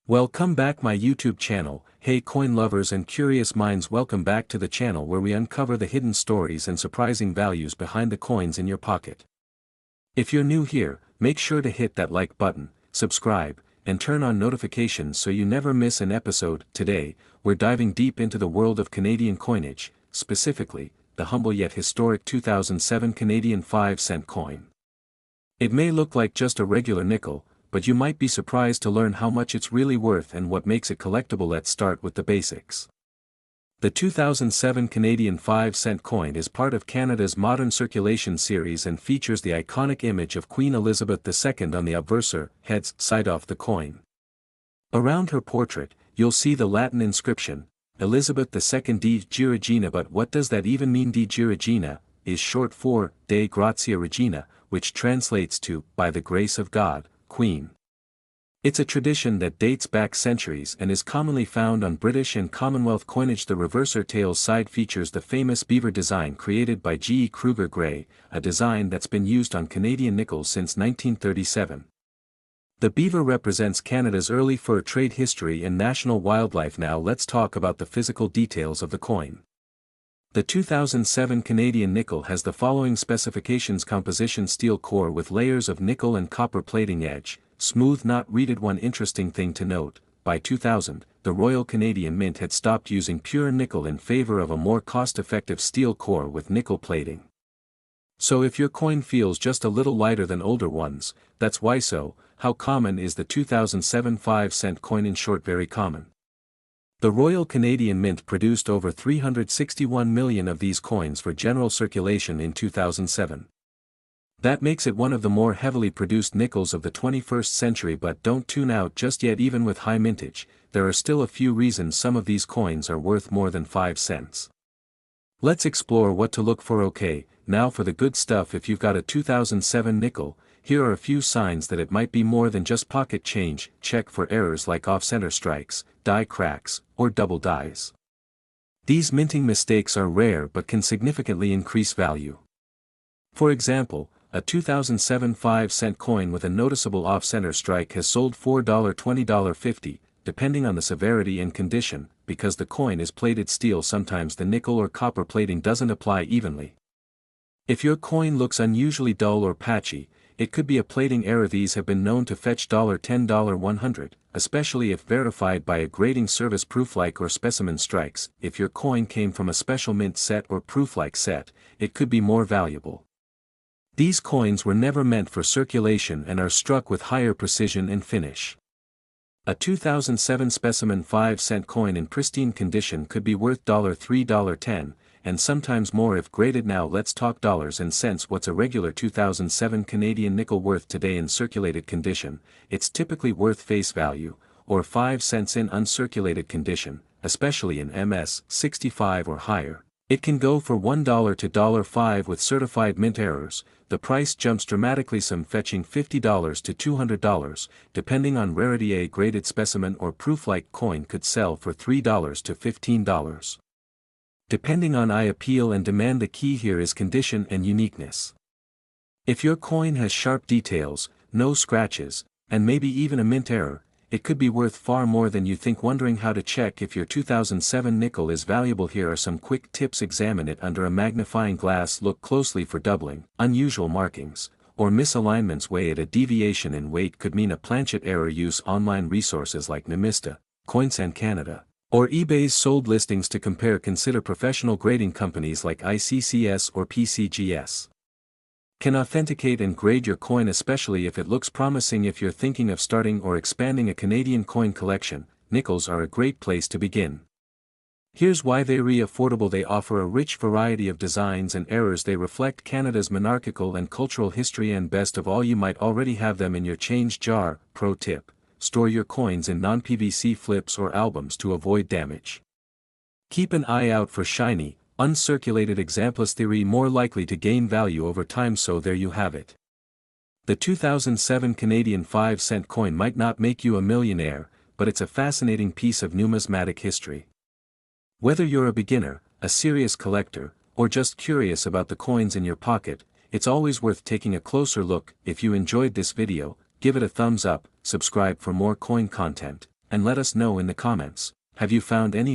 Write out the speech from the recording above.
Welcome back my YouTube channel. Hey coin lovers and curious minds, welcome back to the channel where we uncover the hidden stories and surprising values behind the coins in your pocket. If you're new here, make sure to hit that like button, subscribe, and turn on notifications so you never miss an episode. Today, we're diving deep into the world of Canadian coinage, specifically, the humble yet historic 2007 Canadian 5-cent coin. It may look like just a regular nickel, but you might be surprised to learn how much it's really worth and what makes it collectible. Let's start with the basics. The 2007 Canadian 5-cent coin is part of Canada's modern circulation series and features the iconic image of Queen Elizabeth II on the obverseor, heads, side of the coin. Around her portrait, you'll see the Latin inscription, Elizabeth II di Regina. But what does that even mean? Di Regina is short for De Grazia Regina, which translates to, by the grace of God, Queen. It's a tradition that dates back centuries and is commonly found on British and Commonwealth coinage. The reverser tails side features the famous beaver design created by G. E. Kruger Gray, a design that's been used on Canadian nickels since 1937. The beaver represents Canada's early fur trade history and national wildlife. Now let's talk about the physical details of the coin. The 2007 Canadian nickel has the following specifications: composition steel core with layers of nickel and copper plating, edge, smooth not reeded. One interesting thing to note, by 2000, the Royal Canadian Mint had stopped using pure nickel in favor of a more cost-effective steel core with nickel plating. So if your coin feels just a little lighter than older ones, that's why. So, how common is the 2007 5-cent coin? In short, very common. The Royal Canadian Mint produced over 361 million of these coins for general circulation in 2007. That makes it one of the more heavily produced nickels of the 21st century. But don't tune out just yet. Even with high mintage, there are still a few reasons some of these coins are worth more than 5 cents. Let's explore what to look for. Okay, now for the good stuff. If you've got a 2007 nickel, here are a few signs that it might be more than just pocket change. Check for errors like off-center strikes, die cracks, or double dies. These minting mistakes are rare but can significantly increase value. For example, a 2007 5-cent coin with a noticeable off-center strike has sold for $20.50, depending on the severity and condition. Because the coin is plated steel, sometimes the nickel or copper plating doesn't apply evenly. If your coin looks unusually dull or patchy, it could be a plating error. These have been known to fetch $10, $100, especially if verified by a grading service. Proof-like or specimen strikes. If your coin came from a special mint set or proof-like set, it could be more valuable. These coins were never meant for circulation and are struck with higher precision and finish. A 2007 specimen 5-cent coin in pristine condition could be worth $3, $10, and sometimes more if graded. Now let's talk dollars and cents. What's a regular 2007 Canadian nickel worth today in circulated condition? It's typically worth face value, or 5 cents in uncirculated condition, especially in MS 65 or higher. It can go for $1 to $5 with certified mint errors. The price jumps dramatically, some fetching $50 to $200, depending on rarity. A graded specimen or proof-like coin could sell for $3 to $15. Depending on eye appeal and demand. The key here is condition and uniqueness. If your coin has sharp details, no scratches, and maybe even a mint error, it could be worth far more than you think. Wondering how to check if your 2007 nickel is valuable? Here are some quick tips. Examine it under a magnifying glass. Look closely for doubling, unusual markings, or misalignments. Weigh it. A deviation in weight could mean a planchet error. Use online resources like Nemista, Coins Canada, or eBay's sold listings to compare. Consider professional grading companies like ICCS or PCGS. Can authenticate and grade your coin, especially if it looks promising. If you're thinking of starting or expanding a Canadian coin collection, nickels are a great place to begin. Here's why they're affordable. They offer a rich variety of designs and errors. They reflect Canada's monarchical and cultural history, and best of all, you might already have them in your change jar. Pro tip: store your coins in non-PVC flips or albums to avoid damage. Keep an eye out for shiny, uncirculated examples. Theory: more likely to gain value over time. So there you have it. The 2007 Canadian 5-cent coin might not make you a millionaire, but it's a fascinating piece of numismatic history. Whether you're a beginner, a serious collector, or just curious about the coins in your pocket, it's always worth taking a closer look. If you enjoyed this video, give it a thumbs up, subscribe for more coin content, and let us know in the comments, have you found any